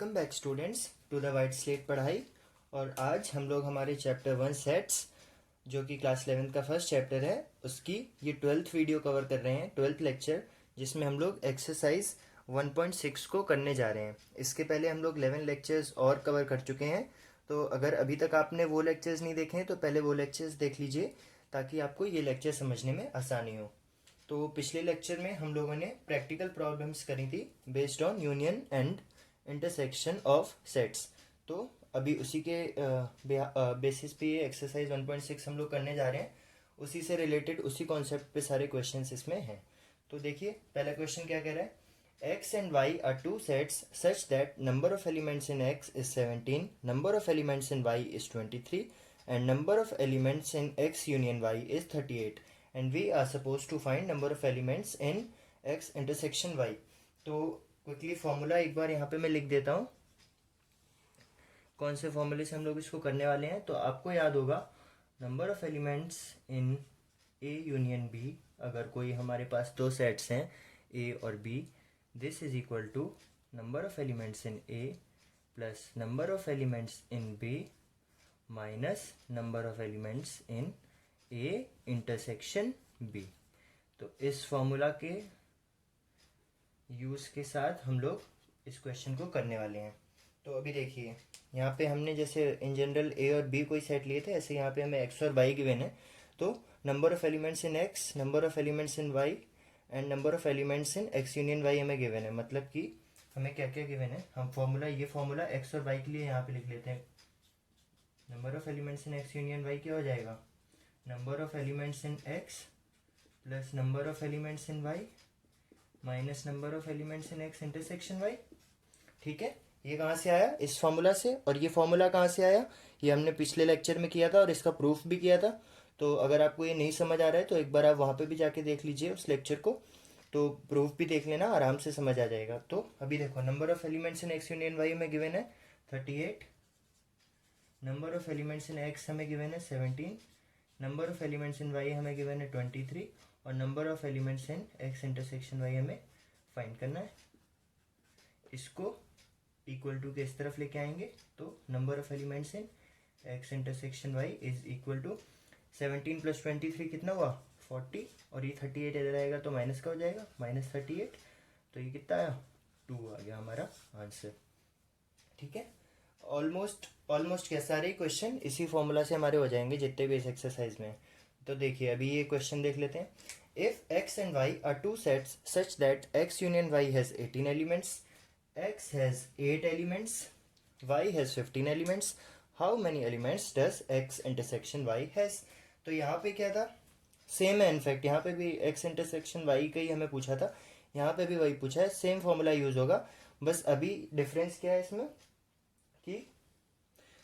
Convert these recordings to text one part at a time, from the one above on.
Welcome back students to the white slate पढ़ाई। और आज हम लोग हमारे चैप्टर 1 सेट्स जो कि क्लास 11th का फर्स्ट चैप्टर है उसकी ये 12th वीडियो कवर कर रहे हैं, 12th लेक्चर, जिसमें हम लोग एक्सरसाइज 1.6 को करने जा रहे हैं। इसके पहले हम लोग 11 लेक्चर्स और कवर कर चुके हैं, तो अगर अभी तक आपने वो लेक्चर्स नहीं देखे हैं तो पहले वो लेक्चर्स देख लीजिए ताकि आपको ये लेक्चर समझने में आसानी हो। तो पिछले लेक्चर में हम लोगों ने प्रैक्टिकल प्रॉब्लम्स करी थी based on union and intersection of sets. तो अभी उसी के बेसिस पे ये एक्सरसाइज 1.6 हम लोग करने जा रहे हैं। उसी से रिलेटेड उसी कॉन्सेप्ट पे सारे क्वेश्चंस इसमें हैं। तो देखिए पहला क्वेश्चन क्या कह रहा है, x and y are two sets such that number of elements in x is 17, number of elements in y is 23 and number of elements in x union y is 38 and we are supposed to find number of elements in x intersection y। तो quickly formula एक बार यहाँ पे मैं लिख देता हूँ, कौन से फॉर्मूले से हम लोग इसको करने वाले हैं। तो आपको याद होगा number of elements in A union B, अगर कोई हमारे पास दो सेट्स हैं ए और B, this is equal to number of elements in A plus number of elements in B minus number of elements in A intersection B. तो इस formula के यूज़ के साथ हम लोग इस क्वेश्चन को करने वाले हैं। तो अभी देखिए यहाँ पे हमने जैसे इन जनरल ए और बी कोई सेट लिए थे, ऐसे यहाँ पे हमें एक्स और वाई गिवन है। तो number of elements in X, number of elements in Y and number of elements in X union Y हमें गिवन है। मतलब कि हमें क्या क्या गिवन है, हम फॉर्मूला ये फॉर्मूला एक्स और वाई के लिए यहाँ पे लिख लेते हैं। Number of elements in X union Y क्या हो जाएगा, number of elements in X plus number of elements in Y minus number of elements in X intersection Y. ठीक है, ये कहाँ से आया, इस फॉर्मूला से। और ये फॉर्मूला कहाँ से आया, ये हमने पिछले लेक्चर में किया था और इसका प्रूफ भी किया था। तो अगर आपको ये नहीं समझ आ रहा है तो एक बार आप वहाँ पे भी जाके देख लीजिए उस लेक्चर को, तो प्रूफ भी देख लेना, आराम से समझ आ जाएगा। तो अभी देखो number of elements in X union Y में गिवन है 38, number of elements in X हमें गिवन है 17, number of elements in Y हमें गिवन है 23 और number of elements in X intersection Y हमें फाइंड करना है। इसको इक्वल टू के इस तरफ लेके आएंगे तो number of elements in X intersection Y is equal to 17 plus 23 कितना हुआ 40, और ये 38 इधर आएगा तो माइनस का हो जाएगा -38, तो ये कितना आया 2 आ गया हमारा आंसर। ठीक है, ऑलमोस्ट क्या सारे क्वेश्चन इसी फॉर्मूला से हमारे हो जाएंगे जितने भी इस एक्सरसाइज में। तो देखिए अभी ये क्वेश्चन देख लेते हैं। If X and Y are two sets such that X union Y has 18 elements, x has 8 elements, y has 15 elements, how many elements does x intersection y has। तो यहाँ पे क्या था, सेम है, इनफैक्ट यहाँ पे भी x इंटरसेक्शन y का ही हमें पूछा था, यहाँ पे भी वही पूछा है, सेम फॉर्मूला यूज होगा। बस अभी डिफरेंस क्या है इसमें कि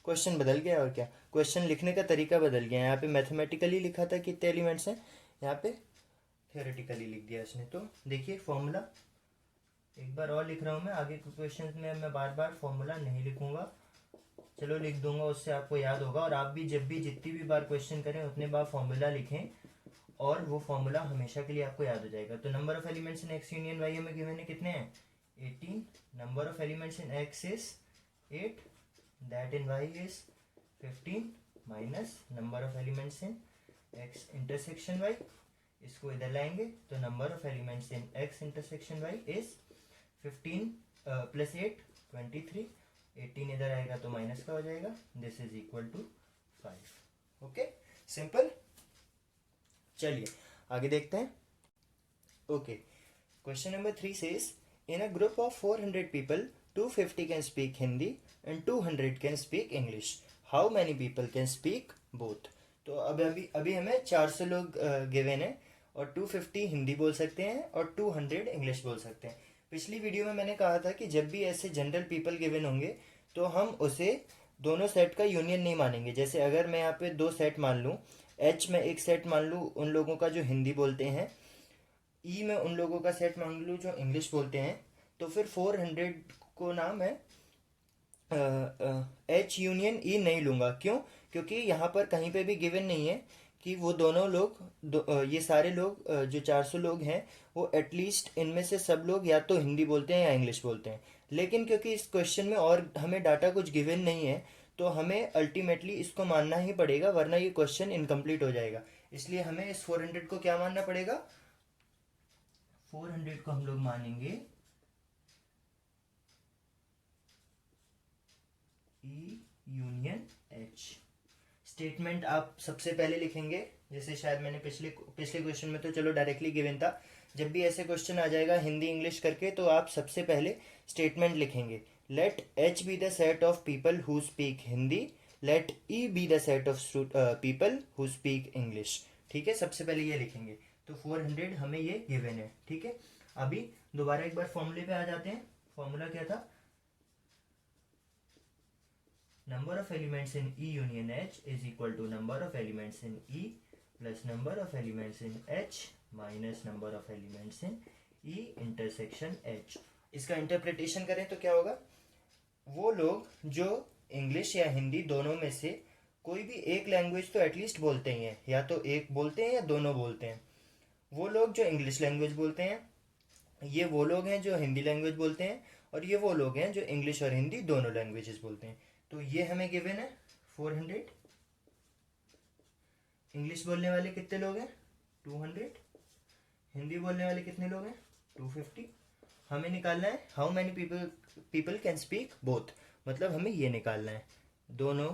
क्वेश्चन बदल गया, और क्या क्वेश्चन लिखने का तरीका बदल गया। यहाँ पे मैथमेटिकली लिखा था कितने एलिमेंट्स हैं, यहाँ पे थियोरेटिकली लिख दिया इसने। तो देखिए फॉर्मूला एक बार और लिख रहा हूँ मैं, आगे के क्वेश्चन में मैं बार बार फॉर्मूला नहीं लिखूंगा, चलो लिख दूंगा, उससे आपको याद होगा। और आप भी जब भी जितनी भी बार क्वेश्चन करें उतने बार फॉर्मूला लिखें और वो फॉर्मूला हमेशा के लिए आपको याद हो जाएगा। तो number of elements in X union Y हमें गिवन है कितने हैं 18, number of elements in X is 8, that in Y is 15 minus number of elements in X intersection Y, इसको इधर लाएंगे तो number of elements in X intersection Y is 15 plus 8 23, 18 इधर आएगा तो माइनस का हो जाएगा, this is equal to 5। Okay, simple. चलिए आगे देखते हैं। Okay, question number 3 says in a group of 400 people 250 can speak Hindi and 200 can speak English, how many people can speak both. तो अभी हमें 400 लोग गिवन है और 250 हिंदी बोल सकते हैं और 200 इंग्लिश बोल सकते हैं। पिछली वीडियो में मैंने कहा था कि जब भी ऐसे जनरल पीपल गिवन होंगे तो हम उसे दोनों सेट का यूनियन नहीं मानेंगे। जैसे अगर मैं यहाँ पे दो सेट मान लूँ, एच में एक सेट मान लूँ उन लोगों का जो हिंदी बोलते हैं, ई में उन लोगों का सेट मान लूँ जो इंग्लिश बोलते हैं, तो फिर 400 को ना मैं एच यूनियन ई नहीं लूँगा। क्यों, क्योंकि यहाँ पर कहीं पे भी गिवन नहीं है कि वो दोनों लोग ये सारे लोग जो 400 लोग हैं वो एटलीस्ट इनमें से सब लोग या तो हिंदी बोलते हैं या इंग्लिश बोलते हैं। लेकिन क्योंकि इस क्वेश्चन में और हमें डाटा कुछ गिवन नहीं है, तो हमें अल्टीमेटली इसको मानना ही पड़ेगा, वरना ये क्वेश्चन इनकम्प्लीट हो जाएगा। इसलिए हमें इस 400 को क्या मानना पड़ेगा, 400 को हम लोग मानेंगे ई यूनियन एच। स्टेटमेंट आप सबसे पहले लिखेंगे, जैसे शायद मैंने पिछले क्वेश्चन में तो चलो डायरेक्टली गिवन था। जब भी ऐसे क्वेश्चन आ जाएगा हिंदी इंग्लिश करके, तो आप सबसे पहले स्टेटमेंट लिखेंगे, let H be the set of people who speak Hindi, let E be the set of people who speak English. ठीक है, सबसे पहले ये लिखेंगे। तो 400 हमें ये गिवन है। ठीक है, अभी दोबारा एक बार फॉर्मूले पे आ जाते हैं। फॉर्मूला क्या था, number of elements in E union H is equal to number of elements in E plus number of elements in H minus number of elements in E intersection H। इसका इंटरप्रिटेशन करें तो क्या होगा, वो लोग जो इंग्लिश या हिंदी दोनों में से कोई भी एक लैंग्वेज तो एटलीस्ट बोलते ही हैं, या तो एक बोलते हैं या दोनों बोलते हैं। वो लोग जो इंग्लिश लैंग्वेज बोलते हैं, ये वो लोग हैं जो हिंदी लैंग्वेज बोलते हैं, और ये वो लोग हैं जो इंग्लिश और हिंदी दोनों लैंग्वेजेस बोलते हैं। तो ये हमें गिवन है 400। इंग्लिश बोलने वाले कितने लोग हैं, 200। हिंदी बोलने वाले कितने लोग हैं, 250। हमें निकालना है how many people can speak both, मतलब हमें ये निकालना है दोनों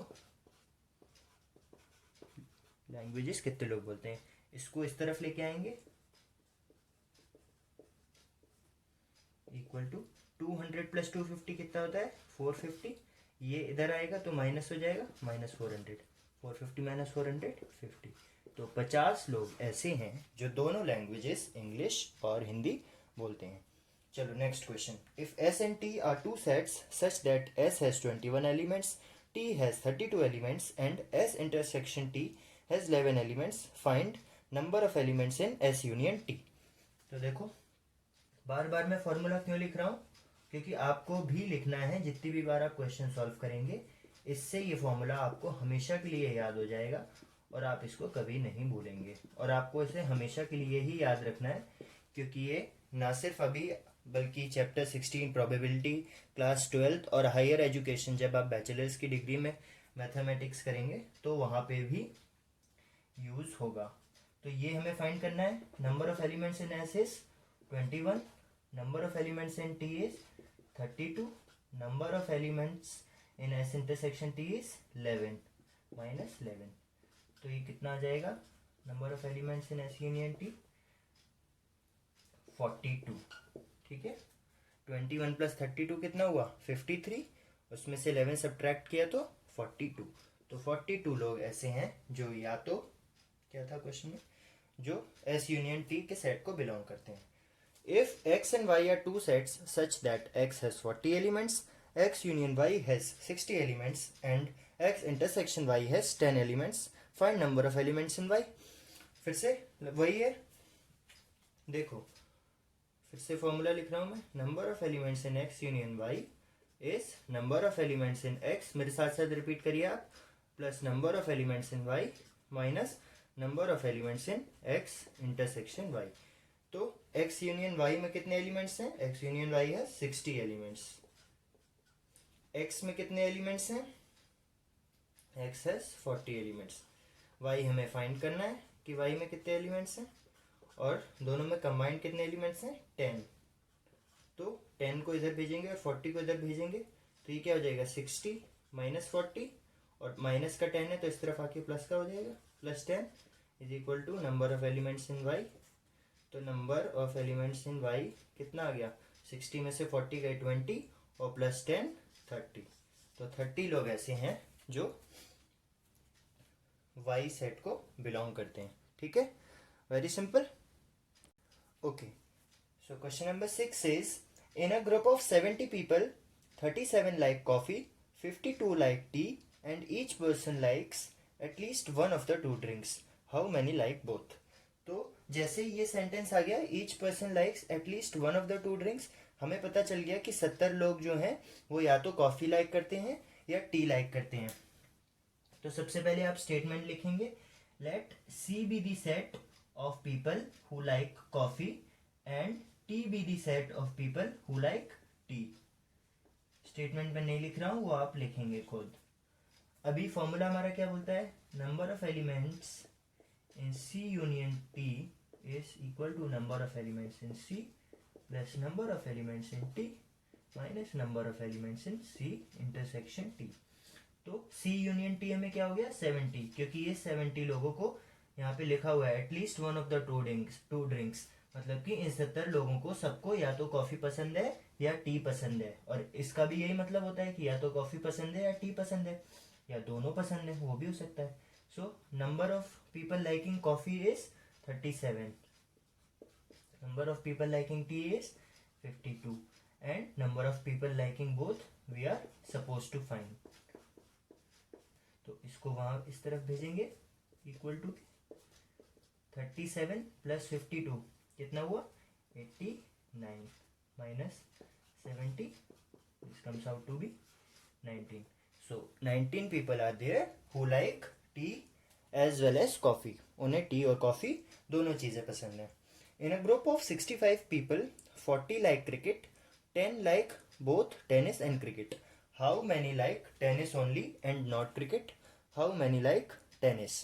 लैंग्वेजेस कितने लोग बोलते हैं। इसको इस तरफ लेके आएंगे, इक्वल टू 200 प्लस 250 कितना होता है, 450। ये इधर आएगा तो माइनस हो जाएगा, माइनस 400, 450 माइनस 400 50। तो 50 लोग ऐसे हैं जो दोनों लैंग्वेजेस इंग्लिश और हिंदी बोलते हैं। चलो next question, if S and T R two sets such that S has 21 elements, T has 32 elements and S intersection T has 11 elements, find number of elements in S union T. तो देखो, बार बार मैं formula क्यों लिख रहा हूँ, क्योंकि आपको भी लिखना है जितनी भी बार आप क्वेश्चन सॉल्व करेंगे। इससे ये फॉर्मूला आपको हमेशा के लिए याद हो जाएगा और आप इसको कभी नहीं भूलेंगे, और आपको इसे हमेशा के लिए ही याद रखना है, क्योंकि ये ना सिर्फ अभी बल्कि चैप्टर 16 प्रोबेबिलिटी, क्लास 12 और हायर एजुकेशन जब आप बैचलर्स की डिग्री में मैथमेटिक्स करेंगे तो वहाँ पे भी यूज़ होगा। तो ये हमें फाइंड करना है, number of elements in S is 21, number of elements in T is 32, number of elements in S intersection T is 11 minus 11। तो ये कितना आ जाएगा, number of elements in S union T 42। ठीक है, 21 प्लस 32 कितना हुआ, 53, उसमें से 11 सब्ट्रैक्ट किया तो 42। तो 42 लोग ऐसे हैं जो या तो क्या था क्वेश्चन में, जो S यूनियन T के सेट को बिलोंग करते हैं। If x and y are two sets such that x has 40 elements, x union y has 60 elements and x intersection y has 10 elements, find number of elements in y। फिर से वही है, देखो फिर से फॉर्मूला लिख रहा हूँ मैं, number of elements in x union y is number of elements in x, मेरे साथ साथ रिपीट करिए आप, plus number of elements in y minus number of elements in x intersection y। तो x यूनियन y में कितने elements हैं, x union y है 60 एलिमेंट्स। x में कितने एलिमेंट्स हैं, x हैज 40 एलिमेंट्स। y हमें फाइंड करना है कि y में कितने एलिमेंट्स हैं, और दोनों में कंबाइंड कितने एलिमेंट्स हैं, 10। तो 10 को इधर भेजेंगे और 40 को इधर भेजेंगे, तो ये क्या हो जाएगा, 60 माइनस 40, और माइनस का 10 है तो इस तरफ आके प्लस का हो जाएगा, plus 10 is equal to number of elements in y। तो number of elements in y कितना आ गया, 60 में से 40 गए 20 और प्लस 10 30। तो 30 लोग ऐसे हैं जो y सेट को बिलोंग करते हैं। ठीक है, very simple. Okay, so question number 6 is, in a group of 70 people 37 like coffee, 52 like T and each person likes at least one of the two drinks, how many like both. तो जैसे ही ये sentence आ गया, each person likes at least one of the two drinks, हमें पता चल गया कि 70 लोग जो हैं वो या तो कॉफ़ी लाइक करते हैं या टी लाइक करते हैं। तो सबसे पहले आप स्टेटमेंट लिखेंगे, let C be the set of people who like coffee and T be the set of people who like tea. Statement में नहीं लिख रहा हूँ, वो आप लिखेंगे खुद। अभी फॉर्मूला हमारा क्या बोलता है, number of elements in C union T is equal to number of elements in C plus number of elements in T minus number of elements in C intersection T. तो सी यूनियन टी हमें क्या हो गया 70, क्योंकि ये 70 लोगों को यहाँ पे लिखा हुआ है at least one of the two drinks, मतलब कि इन 70 लोगों को सबको या तो कॉफी पसंद है या टी पसंद है। और इसका भी यही मतलब होता है कि या तो कॉफी पसंद है या टी पसंद है, या दोनों पसंद है, वो भी हो सकता है। So number of people liking coffee is 37, number of people liking tea is 52 and number of people liking both we are suppose to find. तो इसको वहां इस तरफ भेजेंगे, इक्वल टू 37 प्लस 52 कितना हुआ 89 minus 70, this comes out to be 19. So 19 people are there who like tea as well as coffee. उन्हें T और कॉफी दोनों चीजें पसंद है। In a group of 65 people, 40 like cricket, 10 like both tennis and cricket. How many like tennis only and not cricket? How many like tennis?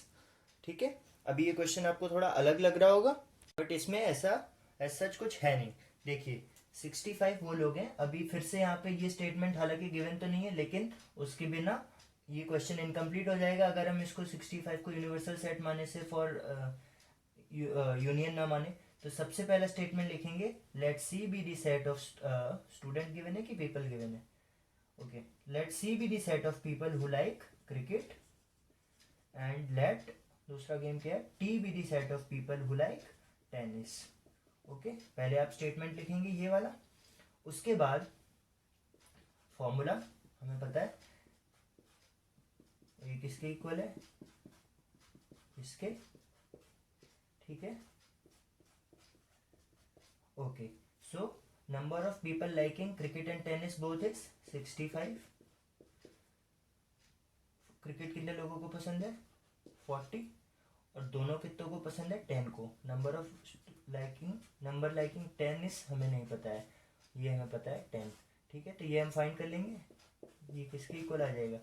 ठीक है, अभी ये क्वेश्चन आपको थोड़ा अलग लग रहा होगा, बट इसमें ऐसा सच कुछ है नहीं। देखिए 65 वो लोग हैं, अभी फिर से यहाँ पे ये स्टेटमेंट हालांकि गिवन तो नहीं है, लेकिन उसके बिना ये क्वेश्चन इनकम्प्लीट हो जाएगा अगर हम इसको 65 को यूनिवर्सल सेट माने से फॉर यूनियन ना माने। तो सबसे पहला स्टेटमेंट लिखेंगे let C be the set of student given है कि पीपल गिवन है, okay, let C be the set of people who like cricket and let दूसरा गेम क्या है T be the set of people who like tennis. Okay, पहले आप statement लिखेंगे ये वाला, उसके बाद फॉर्मूला हमें पता है ये किसके इक्वल है, इसके, ठीक है। Okay, so number of people liking cricket and tennis both is 65। Cricket कितने लोगों को पसंद है 40, और दोनों कितनों को पसंद है 10 को। Number of number liking tennis हमें नहीं पता है, ये हमें पता है 10, ठीक है। तो ये हम फाइंड कर लेंगे, ये किसके इक्वल आ जाएगा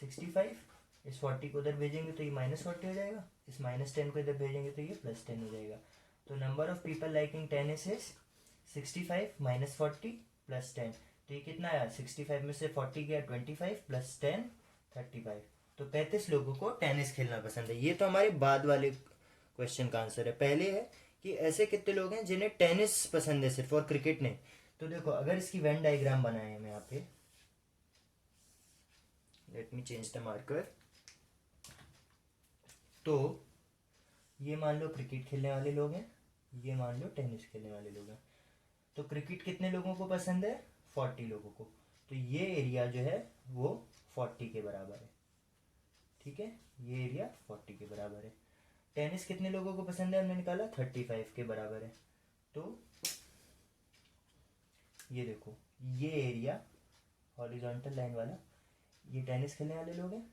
65, इस 40 को उधर भेजेंगे तो ये -40 हो जाएगा, इस -10 को इधर भेजेंगे तो ये +10 हो जाएगा। तो number of people liking tennis is 65 -40 +10। तो ये कितना आया 65 में से 40 गया 25 + 10 35। तो 35 लोगों को टेनिस खेलना पसंद है। ये तो हमारे बाद वाले क्वेश्चन का आंसर है। पहले है कि ऐसे कितने लोग हैं जिन्हें टेनिस पसंद है सिर्फ और क्रिकेट नहीं। तो देखो अगर इसकी वेन डायग्राम बनाए हम यहाँ पे, let me change the marker. तो ये मान लो क्रिकेट खेलने वाले लोग हैं, ये मान लो टेनिस खेलने वाले लोग हैं। तो क्रिकेट कितने लोगों को पसंद है 40 लोगों को, तो ये एरिया जो है वो 40 के बराबर है, ठीक है, ये एरिया 40 के बराबर है। टेनिस कितने लोगों को पसंद है हमने निकाला 35 के बराबर है। तो ये देखो ये एरिया हॉरिजॉन्टल लाइन वाला, ये टेनिस खेलने वाले लोग हैं,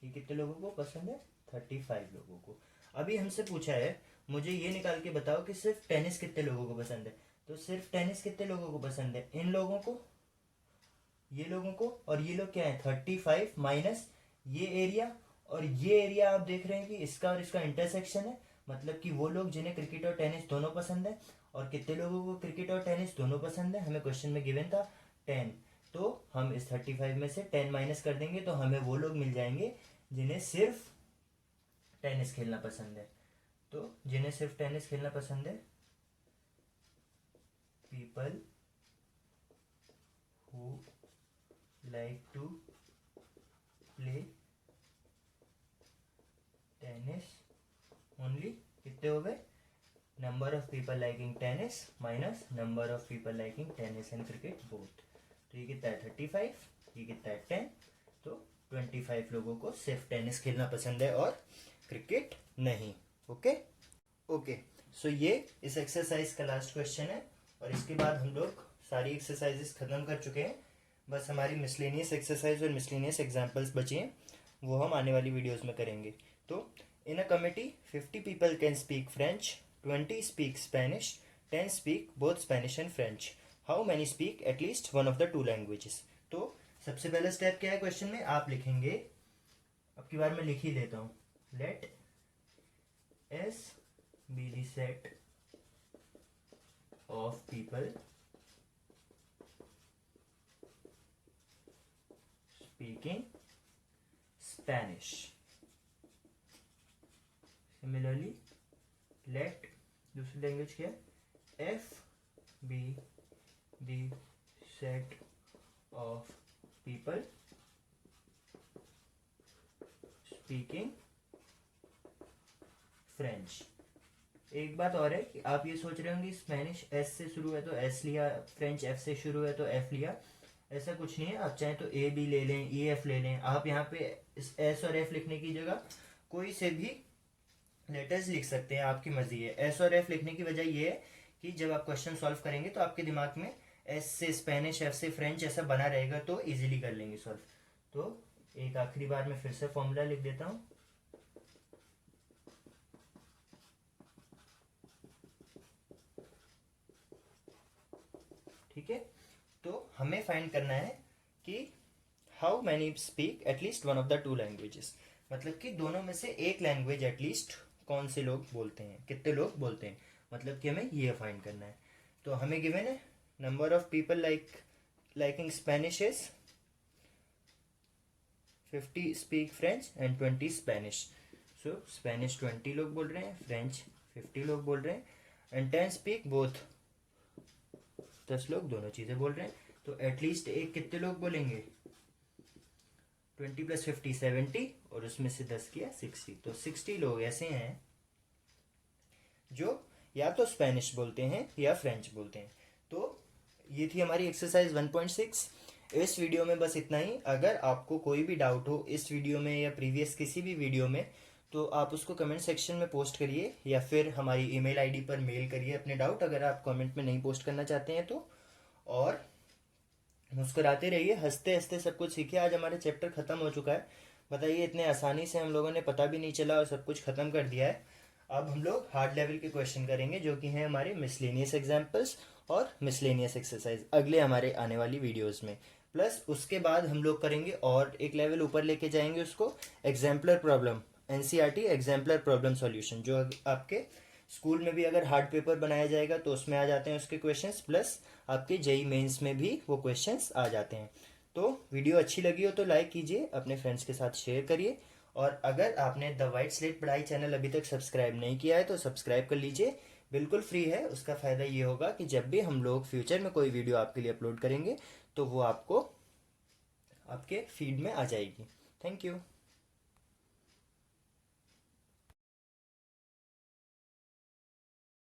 ये कितने लोगों को पसंद है 35 लोगों को। अभी हमसे पूछा है मुझे ये निकाल के बताओ कि सिर्फ टेनिस कितने लोगों को पसंद है। तो सिर्फ टेनिस कितने लोगों को पसंद है, इन लोगों को, ये लोगों को, और ये लोग क्या है 35 माइनस ये एरिया, और ये एरिया आप देख रहे हैं कि इसका और इसका इंटरसेक्शन है, मतलब कि वो लोग जिन्हें क्रिकेट और टेनिस दोनों पसंद है। और कितने लोगों को क्रिकेट और टेनिस दोनों पसंद है, हमें क्वेश्चन में गिवन था 10। तो हम इस 35 में से 10 माइनस कर देंगे तो हमें वो लोग मिल जाएंगे जिन्हें सिर्फ टेनिस खेलना पसंद है। तो जिन्हें सिर्फ टेनिस खेलना पसंद है, people who like to play tennis only, कितने हो गए, number of people liking tennis minus number of people liking tennis and cricket both. तो ये कितना है 35, ये कितना है 10। तो 25 लोगों को सिर्फ टेनिस खेलना पसंद है और क्रिकेट नहीं। ओके ओके, सो ये इस एक्सरसाइज का लास्ट क्वेश्चन है, और इसके बाद हम लोग सारी एक्सरसाइजेस खत्म कर चुके हैं। बस हमारी मिसलेनियस एक्सरसाइज और मिसलेनियस एग्जाम्पल्स बचे हैं, वो हम आने वाली वीडियोस में करेंगे। तो in a committee 50 people can speak French, 20 speak Spanish, 10 speak both Spanish and French. How many speak at least one of the two languages. तो सबसे पहला स्टेप क्या है क्वेश्चन में, आप लिखेंगे, अब की बार मैं लिख ही देता हूँ, let S be the set of people speaking Spanish. Similarly let दूसरी लैंग्वेज क्या है, F be the set of people speaking French. एक बात और है कि आप ये सोच रहे होंगे स्पेनिश एस से शुरू है तो एस लिया, फ्रेंच एफ से शुरू है तो एफ लिया, ऐसा कुछ नहीं है। आप चाहें तो ए बी ले लें, ई एफ ले लें, आप यहाँ पे इस एस और एफ लिखने की जगह कोई से भी लेटर्स लिख सकते हैं, आपकी मर्जी है। एस और एफ लिखने की वजह ये है कि जब आप क्वेश्चन सॉल्व करेंगे तो आपके दिमाग में एस से स्पेनिश, एफ से फ्रेंच ऐसा बना रहेगा, तो इजीली कर लेंगे सॉल्व। तो एक आखिरी बार मैं फिर से फॉर्मूला लिख देता हूँ, ठीक है। तो हमें फाइंड करना है कि how many speak at least one of the two languages, मतलब कि दोनों में से एक लैंग्वेज एटलीस्ट कौन से लोग बोलते हैं, कितने लोग बोलते हैं, मतलब कि हमें ये फाइंड करना है। तो हमें गिवन है number of people liking Spanish is 50 speak French and 20 Spanish. So Spanish 20 लोग बोल रहे हैं, फ्रेंच 50 लोग बोल रहे हैं, एंड 10 स्पीक बोथ, 10 लोग दोनों चीज़ें बोल रहे हैं। तो एटलीस्ट एक कितने लोग बोलेंगे, 20 + 50 70, और उसमें से 10 किया 60, तो 60 लोग ऐसे हैं जो या तो स्पेनिश बोलते हैं या फ्रेंच बोलते हैं। तो ये थी हमारी एक्सरसाइज 1.6। इस वीडियो में बस इतना ही। अगर आपको कोई भी डाउट हो इस वीडियो में या प्रीवियस किसी भी वीडियो में, तो आप उसको कमेंट सेक्शन में पोस्ट करिए, या फिर हमारी ईमेल आईडी पर मेल करिए अपने डाउट, अगर आप कमेंट में नहीं पोस्ट करना चाहते हैं तो। और मुस्कुराते रहिए, हंसते हंसते सब कुछ सीखिए। आज हमारा चैप्टर खत्म हो चुका है, बताइए इतने आसानी से हम लोगों ने, पता भी नहीं चला और सब कुछ खत्म कर दिया है। अब हम लोग हार्ड लेवल के क्वेश्चन करेंगे, जो कि हैं हमारे मिसलेनियस एग्जाम्पल्स और मिसलेनियस एक्सरसाइज अगले हमारे आने वाली वीडियोस में। प्लस उसके बाद हम लोग करेंगे और एक लेवल ऊपर लेके जाएंगे उसको, exemplar problem, NCERT exemplar problem solution, जो आपके स्कूल में भी अगर हार्ड पेपर बनाया जाएगा तो उसमें आ जाते हैं उसके क्वेश्चंस, प्लस आपके जेई मेंस में भी वो क्वेश्चंस आ जाते हैं। तो वीडियो अच्छी लगी हो तो लाइक कीजिए, अपने फ्रेंड्स के साथ शेयर करिए, और अगर आपने द वाइट स्लेट पढ़ाई चैनल अभी तक सब्सक्राइब नहीं किया है तो सब्सक्राइब कर लीजिए, बिल्कुल फ्री है। उसका फ़ायदा ये होगा कि जब भी हम लोग फ्यूचर में कोई वीडियो आपके लिए अपलोड करेंगे तो वो आपको आपके फीड में आ जाएगी। Thank you.